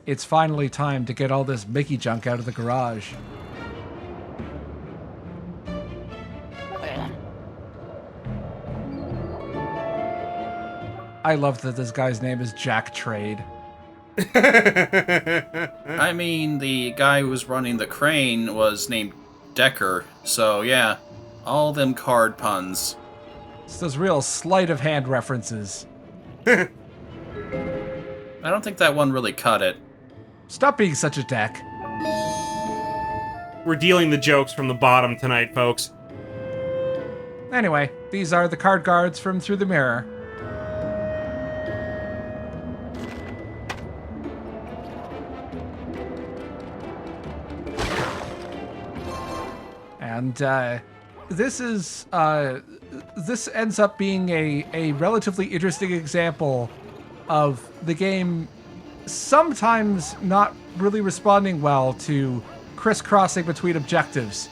it's finally time to get all this Mickey junk out of the garage. I love that this guy's name is Jack Trade. I mean, the guy who was running the crane was named Decker, so yeah, all them card puns. It's those real sleight of hand references. I don't think that one really cut it. Stop being such a dick. We're dealing the jokes from the bottom tonight, folks. Anyway, these are the card guards from Through the Mirror. And this ends up being a relatively interesting example of the game sometimes not really responding well to crisscrossing between objectives.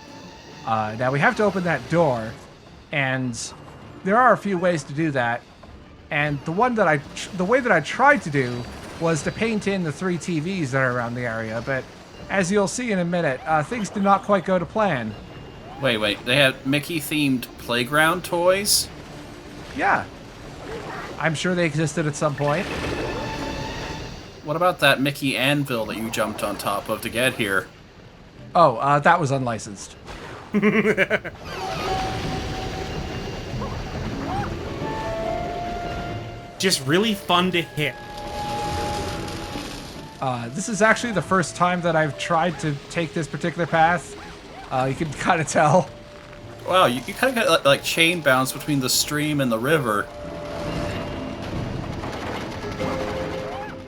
Now we have to open that door, and there are a few ways to do that. And the way that I tried to do was to paint in the 3 TVs that are around the area, but as you'll see in a minute, things did not quite go to plan. Wait, they had Mickey-themed playground toys? Yeah. I'm sure they existed at some point. What about that Mickey anvil that you jumped on top of to get here? Oh, that was unlicensed. Just really fun to hit. This is actually the first time that I've tried to take this particular path. You can kind of tell. Wow, you kind of got like chain bounce between the stream and the river.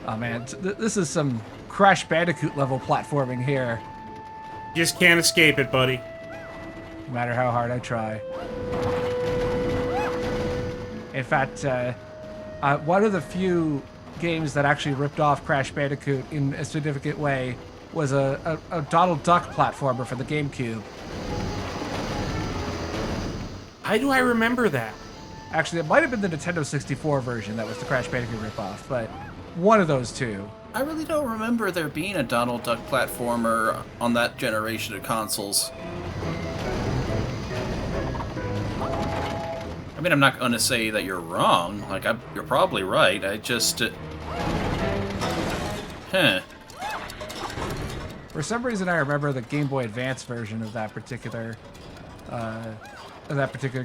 Oh man, this is some Crash Bandicoot level platforming here. Just can't escape it, buddy. No matter how hard I try. In fact, one of the few games that actually ripped off Crash Bandicoot in a significant way was a Donald Duck platformer for the GameCube. How do I remember that? Actually, it might have been the Nintendo 64 version that was the Crash Bandicoot ripoff, but one of those two. I really don't remember there being a Donald Duck platformer on that generation of consoles. I mean, I'm not going to say that you're wrong. Like, you're probably right. I just... For some reason, I remember the Game Boy Advance version of that particular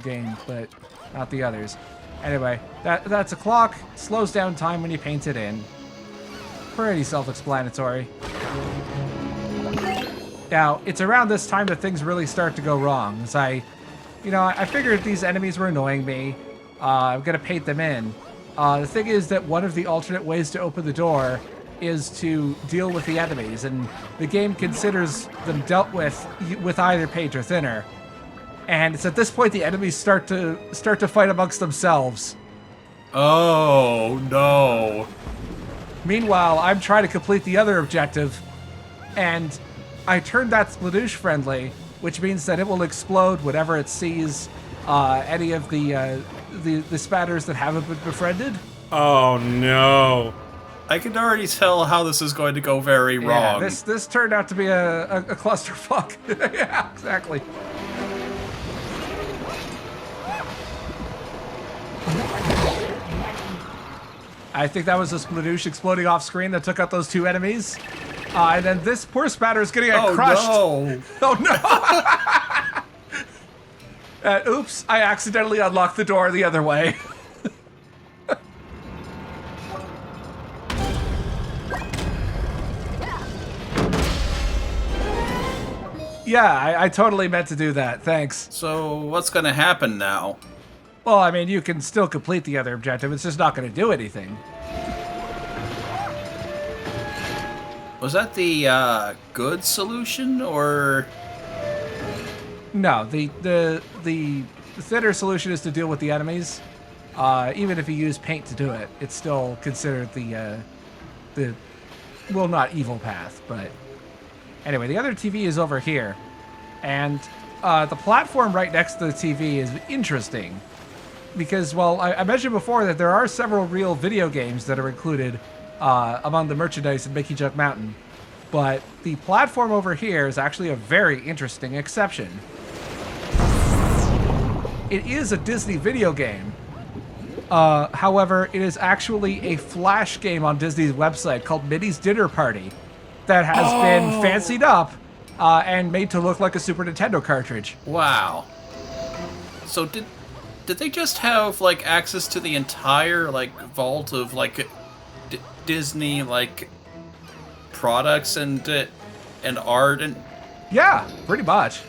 game, but not the others. Anyway, that's a clock. Slows down time when you paint it in. Pretty self-explanatory. Now, it's around this time that things really start to go wrong. As I figured these enemies were annoying me. I'm gonna paint them in. The thing is that one of the alternate ways to open the door is to deal with the enemies, and the game considers them dealt with either paint or thinner. And it's at this point the enemies start to fight amongst themselves. Oh, no. Meanwhile, I'm trying to complete the other objective, and I turned that Sploosh friendly, which means that it will explode whenever it sees any of the spatters that haven't been befriended. Oh, no. I can already tell how this is going to go very wrong. Yeah, this turned out to be a clusterfuck. Yeah, exactly. I think that was a Sploosh exploding off screen that took out those 2 enemies. And then this poor spatter is gonna get crushed. No. Oh no! Oops, I accidentally unlocked the door the other way. Yeah, I totally meant to do that. Thanks. So, what's going to happen now? Well, I mean, you can still complete the other objective. It's just not going to do anything. Was that the good solution, or...? No, the thinner solution is to deal with the enemies. Even if you use paint to do it, it's still considered the well, not evil path, but anyway, the other TV is over here, and the platform right next to the TV is interesting because, well, I mentioned before that there are several real video games that are included among the merchandise in Mickey Jug Mountain. But the platform over here is actually a very interesting exception. It is a Disney video game. However, it is actually a Flash game on Disney's website called Minnie's Dinner Party that has been fancied up and made to look like a Super Nintendo cartridge. Wow. So did they just have like access to the entire like vault of like Disney like products and art and Yeah, pretty much.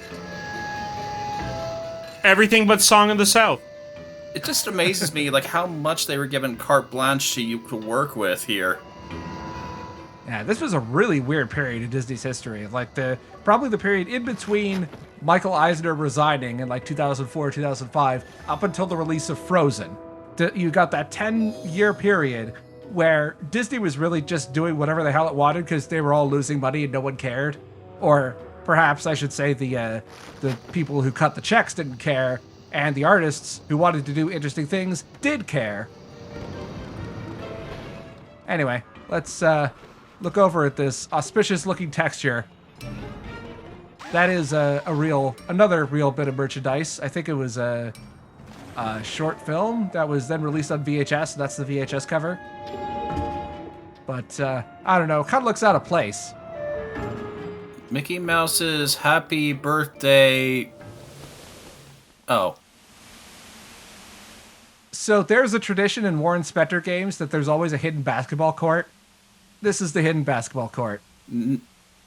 Everything but Song of the South. it just amazes me like how much they were given carte blanche to you to work with here. Yeah, this was a really weird period in Disney's history. Like probably the period in between Michael Eisner resigning in like 2004, 2005, up until the release of Frozen. You got that 10-year period where Disney was really just doing whatever the hell it wanted because they were all losing money and no one cared. Or perhaps I should say the people who cut the checks didn't care, and the artists who wanted to do interesting things did care. Anyway, let's look over at this auspicious-looking texture. That is another real bit of merchandise. I think it was a short film that was then released on VHS. That's the VHS cover. But I don't know, kind of looks out of place. Mickey Mouse's Happy Birthday. Oh. So there's a tradition in Warren Spector games that there's always a hidden basketball court. This is the hidden basketball court. And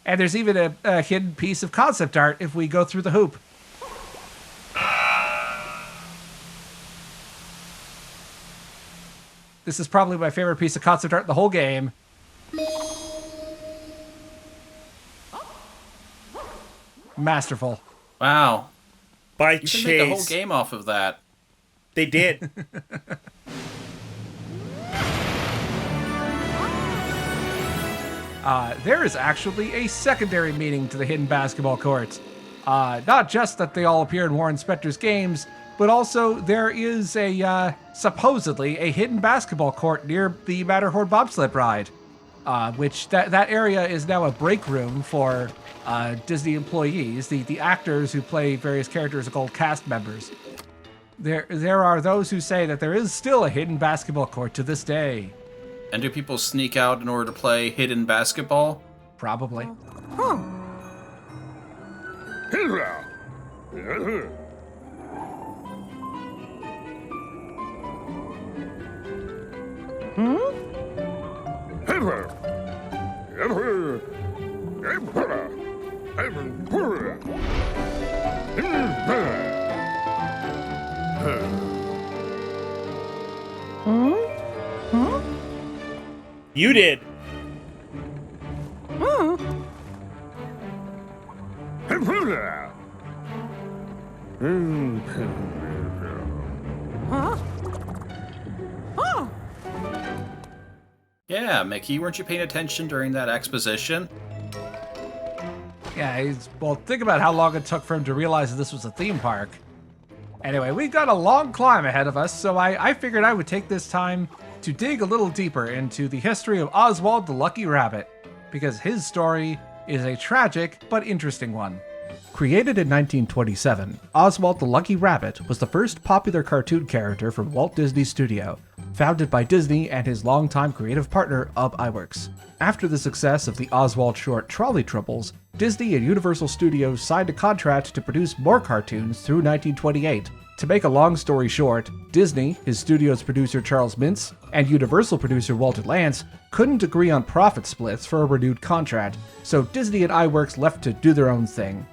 there's even a hidden piece of concept art if we go through the hoop. This is probably my favorite piece of concept art in the whole game. Masterful. Wow. By You Chase. can make the whole game off of that. They did. There is actually a secondary meaning to the hidden basketball court. Not just that they all appear in Warren Spector's games, but also there is supposedly a hidden basketball court near the Matterhorn bobsled ride, which that area is now a break room for Disney employees. The actors who play various characters are called cast members. There are those who say that there is still a hidden basketball court to this day. And do people sneak out in order to play hidden basketball? Probably. You did. Yeah, Mickey, weren't you paying attention during that exposition? Yeah, well, think about how long it took for him to realize that this was a theme park. Anyway, we've got a long climb ahead of us, so I figured I would take this time to dig a little deeper into the history of Oswald the Lucky Rabbit, because his story is a tragic but interesting one. Created in 1927, Oswald the Lucky Rabbit was the first popular cartoon character from Walt Disney Studio, founded by Disney and his longtime creative partner, Ub Iwerks. After the success of the Oswald short Trolley Troubles, Disney and Universal Studios signed a contract to produce more cartoons through 1928. To make a long story short, Disney, his studio's producer Charles Mintz, and Universal producer Walter Lantz couldn't agree on profit splits for a renewed contract, so Disney and Iwerks left to do their own thing.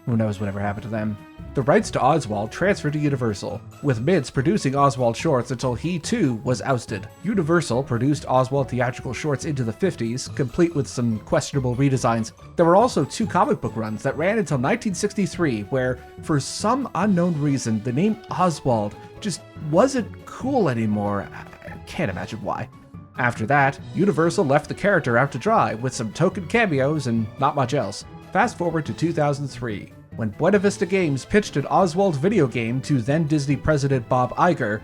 Who knows whatever happened to them. The rights to Oswald transferred to Universal, with Mintz producing Oswald shorts until he too was ousted. Universal produced Oswald theatrical shorts into the 50s, complete with some questionable redesigns. There were also 2 comic book runs that ran until 1963, where, for some unknown reason, the name Oswald just wasn't cool anymore. I can't imagine why. After that, Universal left the character out to dry, with some token cameos and not much else. Fast forward to 2003. When Buena Vista Games pitched an Oswald video game to then Disney president Bob Iger,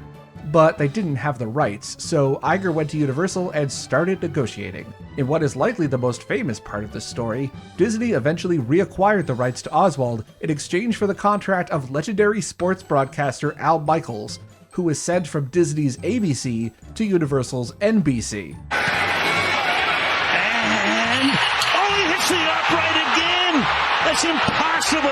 but they didn't have the rights, so Iger went to Universal and started negotiating. In what is likely the most famous part of this story, Disney eventually reacquired the rights to Oswald in exchange for the contract of legendary sports broadcaster Al Michaels, who was sent from Disney's ABC to Universal's NBC. And he hits the upright again! That's impossible!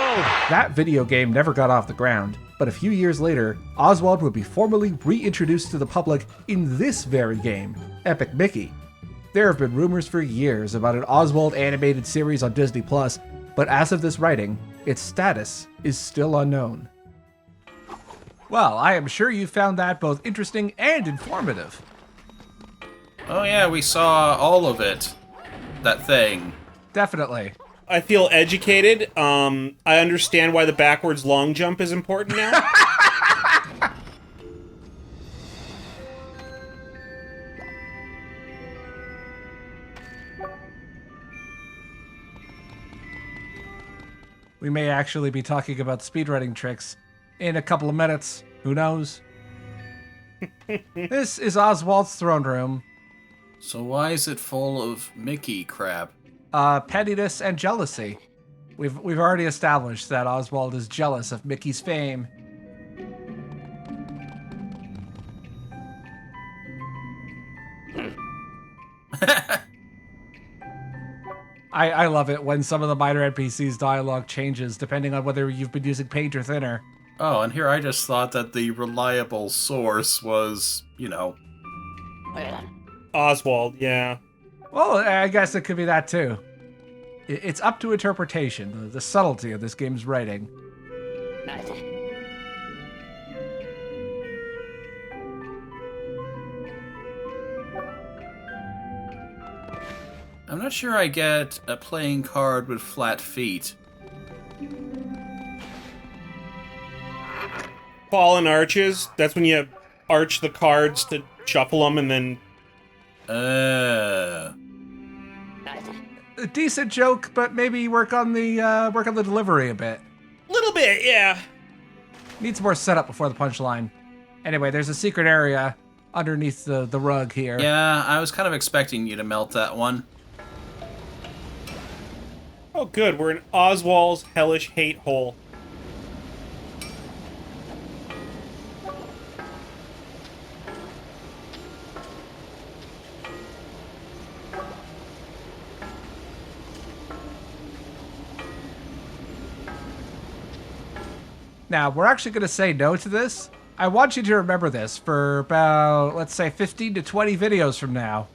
That video game never got off the ground, but a few years later, Oswald would be formally reintroduced to the public in this very game, Epic Mickey. There have been rumors for years about an Oswald animated series on Disney+, but as of this writing, its status is still unknown. Well, I am sure you found that both interesting and informative. Oh yeah, we saw all of it. That thing. Definitely. I feel educated. I understand why the backwards long jump is important now. We may actually be talking about speedrunning tricks in a couple of minutes. Who knows? This is Oswald's throne room. So why is it full of Mickey crap? Pettiness and jealousy. We've already established that Oswald is jealous of Mickey's fame. I love it when some of the minor NPCs' dialogue changes depending on whether you've been using paint or thinner. Oh, and here I just thought that the reliable source was, Oswald, yeah. Well, I guess it could be that too. It's up to interpretation, the subtlety of this game's writing. I'm not sure I get a playing card with flat feet. Fallen arches, that's when you arch the cards to shuffle them and then... A decent joke, but maybe work on the delivery a bit. Little bit, yeah. Needs more setup before the punchline. Anyway, there's a secret area underneath the rug here. Yeah, I was kind of expecting you to melt that one. Oh good, we're in Oswald's hellish hate hole. Now, we're actually going to say no to this. I want you to remember this for about, let's say, 15 to 20 videos from now.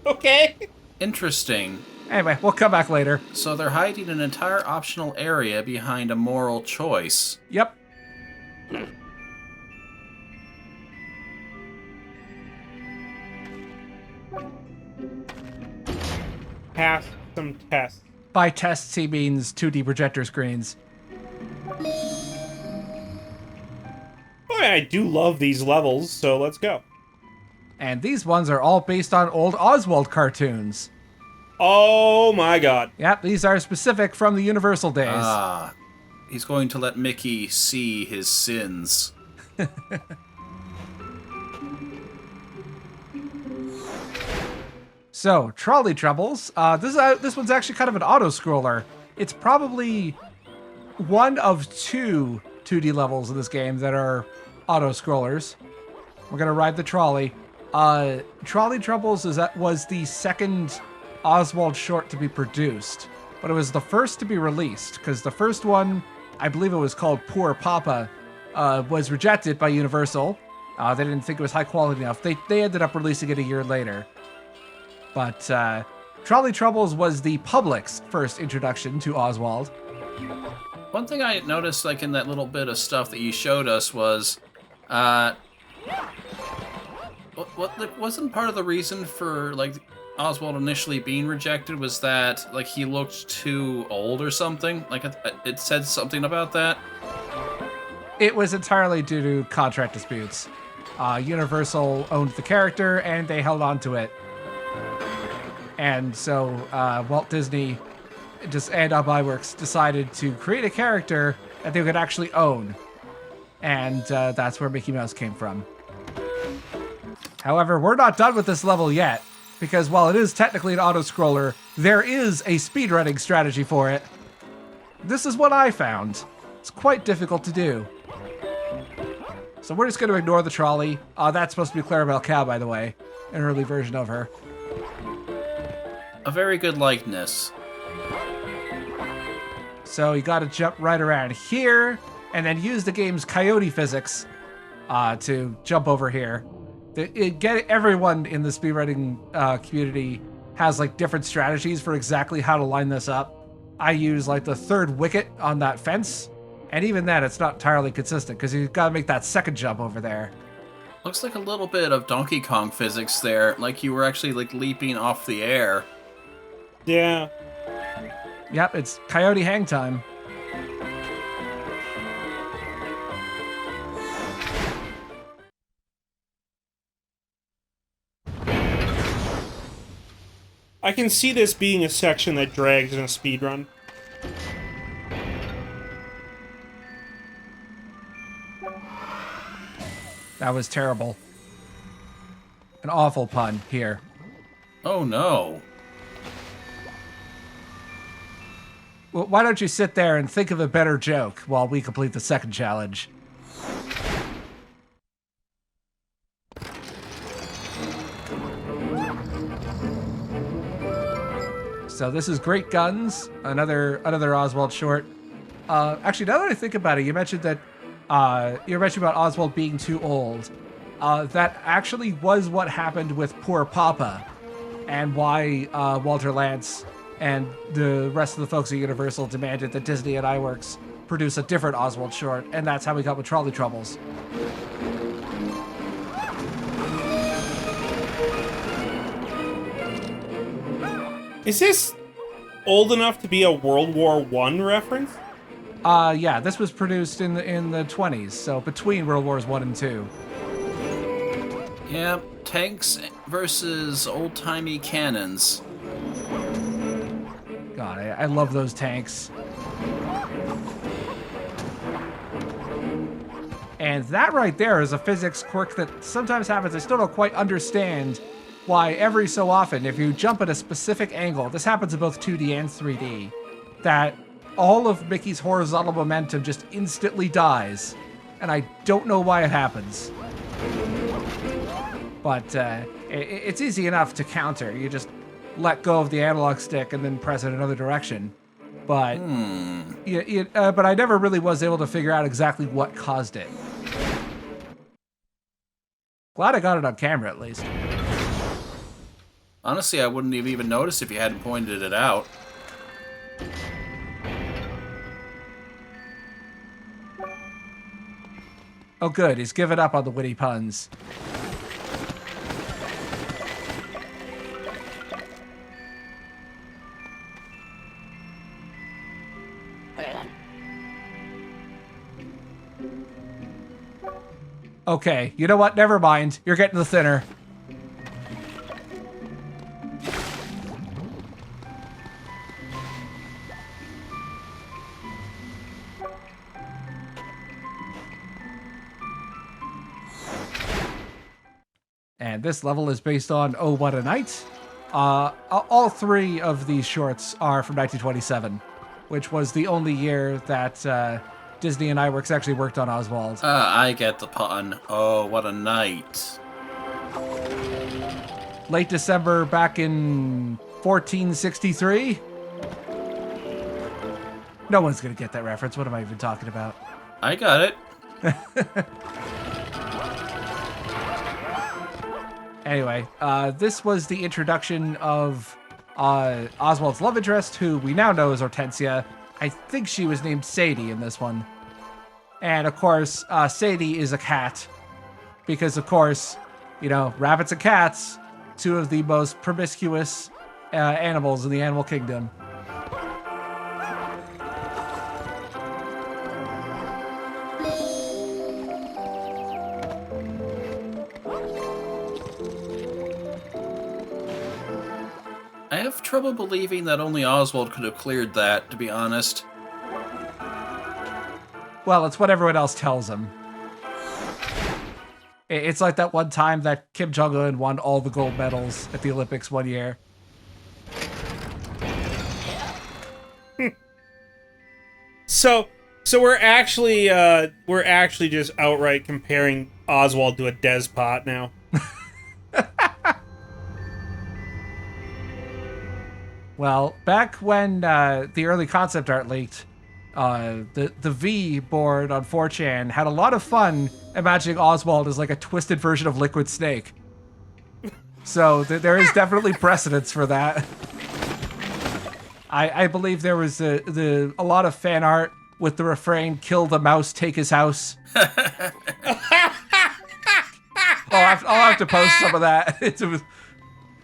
Okay. Interesting. Anyway, we'll come back later. So they're hiding an entire optional area behind a moral choice. Yep. Pass some tests. By tests, he means 2D projector screens. Oh, yeah, I do love these levels, so let's go. And these ones are all based on old Oswald cartoons. Oh my god. Yep, these are specific from the Universal days. Ah, he's going to let Mickey see his sins. So, Trolley Troubles. This one's actually kind of an auto-scroller. It's probably one of two 2D levels in this game that are auto-scrollers. We're gonna ride the trolley. Trolley Troubles was the second Oswald short to be produced, but it was the first to be released, because the first one, I believe it was called Poor Papa, was rejected by Universal. They didn't think it was high quality enough. They ended up releasing it a year later. But Trolley Troubles was the public's first introduction to Oswald. One thing I noticed, like, in that little bit of stuff that you showed us was, wasn't part of the reason for, like, Oswald initially being rejected was that, like, he looked too old or something? Like, it said something about that? It was entirely due to contract disputes. Universal owned the character, and they held on to it. And so Walt Disney and iWorks decided to create a character that they could actually own. and that's where Mickey Mouse came from. However, we're not done with this level yet, because while it is technically an auto-scroller, there is a speedrunning strategy for it. This is what I found. It's quite difficult to do. So we're just going to ignore the trolley. That's supposed to be Clarabelle Cow, by the way. An early version of her. A very good likeness. So you got to jump right around here, and then use the game's coyote physics to jump over here. Everyone in the speedrunning community has like different strategies for exactly how to line this up. I use like the third wicket on that fence, and even then it's not entirely consistent because you've got to make that second jump over there. Looks like a little bit of Donkey Kong physics there, like you were actually like leaping off the air. Yeah. Yep, it's coyote hang time. I can see this being a section that drags in a speedrun. That was terrible. An awful pun here. Oh no. Well, why don't you sit there and think of a better joke while we complete the second challenge? So this is Great Guns, another Oswald short. Actually, now that I think about it, you mentioned that about Oswald being too old. That actually was what happened with Poor Papa, and why Walter Lantz and the rest of the folks at Universal demanded that Disney and iWorks produce a different Oswald short, and that's how we got with Trolley Troubles. Is this old enough to be a World War I reference? Yeah, this was produced in the 20s, so between World Wars I and II. Yeah, tanks versus old-timey cannons. God, I love those tanks. And that right there is a physics quirk that sometimes happens. I still don't quite understand why every so often, if you jump at a specific angle, this happens in both 2D and 3D, that all of Mickey's horizontal momentum just instantly dies. And I don't know why it happens. But it's easy enough to counter. You just let go of the analog stick and then press it another direction. But but I never really was able to figure out exactly what caused it. Glad I got it on camera at least. Honestly, I wouldn't have even noticed if you hadn't pointed it out. Oh good, he's given up on the witty puns. Okay, you know what? Never mind. You're getting the thinner. And this level is based on Oh What a Night. All three of these shorts are from 1927, which was the only year that Disney and iWorks actually worked on Oswald. I get the pun. Oh, what a night. Late December back in 1463. No one's going to get that reference. What am I even talking about? I got it. Anyway, this was the introduction of Oswald's love interest, who we now know is Hortensia. I think she was named Sadie in this one. And, of course, Sadie is a cat. Because, of course, you know, rabbits and cats, two of the most promiscuous animals in the animal kingdom. I have trouble believing that only Oswald could have cleared that, to be honest. Well, it's what everyone else tells him. It's like that one time that Kim Jong-un won all the gold medals at the Olympics one year. So we're actually just outright comparing Oswald to a despot now. Well, back when the early concept art leaked, the V board on 4chan had a lot of fun imagining Oswald as like a twisted version of Liquid Snake. So there is definitely precedence for that. I believe there was a lot of fan art with the refrain "Kill the mouse, take his house." I'll have to post some of that.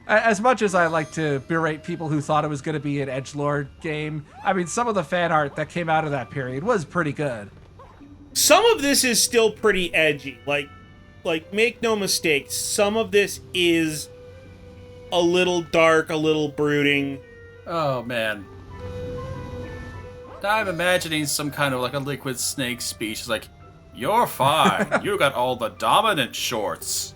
As much as I like to berate people who thought it was going to be an edgelord game, I mean, some of the fan art that came out of that period was pretty good. Some of this is still pretty edgy. Like make no mistake, some of this is a little dark, a little brooding. Oh, man. I'm imagining some kind of like a Liquid Snake speech. It's like, you're fine. You got all the dominant shorts.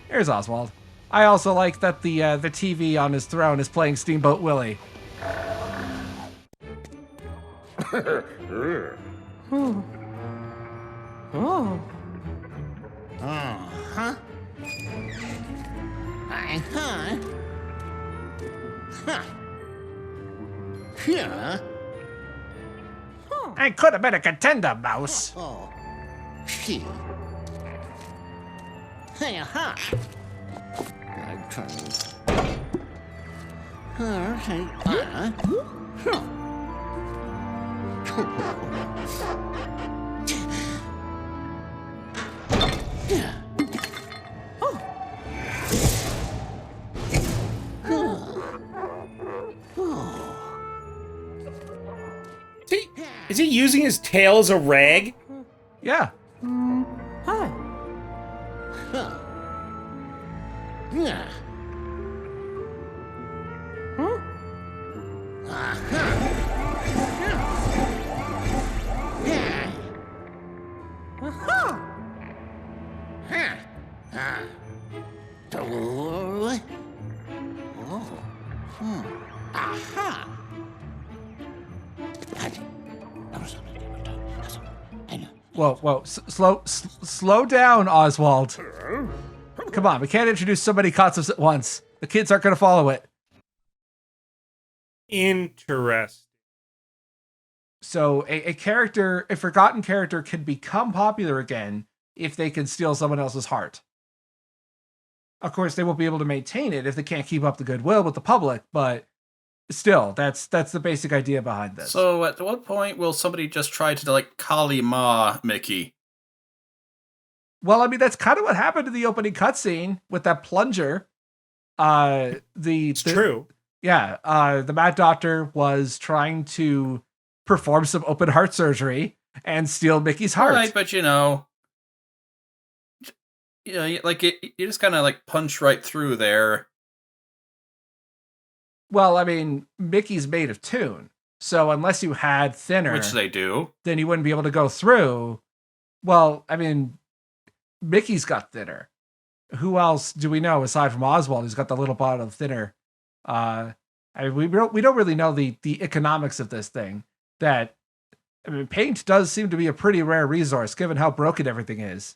Here's Oswald. I also like that the TV on his throne is playing Steamboat Willie. Yeah. I could have been a contender, mouse. Oh. She. Hey, aha. I'm trying. Hey, Is he using his tail as a rag? Yeah. Yeah. Whoa. Slow down, Oswald. Come on, we can't introduce so many concepts at once. The kids aren't going to follow it. Interesting. So a forgotten character can become popular again if they can steal someone else's heart. Of course, they won't be able to maintain it if they can't keep up the goodwill with the public, but still, that's the basic idea behind this. So at what point will somebody just try to, like, Kali Ma Mickey? Well, I mean, that's kind of what happened in the opening cutscene with that plunger. It's true. Yeah, the Mad Doctor was trying to perform some open heart surgery and steal Mickey's heart. Right, but you just kind of like punch right through there. Well, I mean, Mickey's made of tune, so unless you had thinner, Which they do. then you wouldn't be able to go through. Well, I mean, Mickey's got thinner. Who else do we know aside from Oswald who's got the little bottle of thinner? I mean, we don't really know the economics of this thing. Paint does seem to be a pretty rare resource given how broken everything is.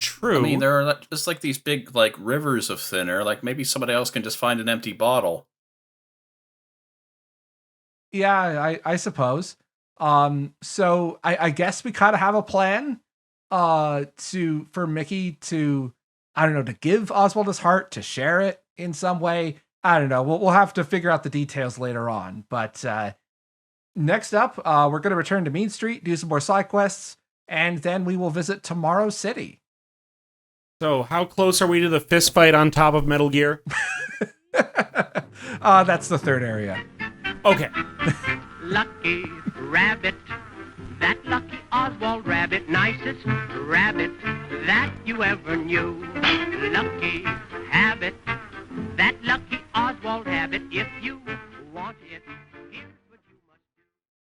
True. I mean, there are just like these big like rivers of thinner. Like maybe somebody else can just find an empty bottle. Yeah, I suppose. So I guess we kind of have a plan for Mickey to, I don't know, to give Oswald his heart, to share it in some way. I don't know. We'll have to figure out the details later on. But next up, we're going to return to Mean Street, do some more side quests, and then we will visit Tomorrow City. So how close are we to the fist fight on top of Metal Gear? That's the third area. Okay. Lucky rabbit, that lucky Oswald rabbit, nicest rabbit that you ever knew. Lucky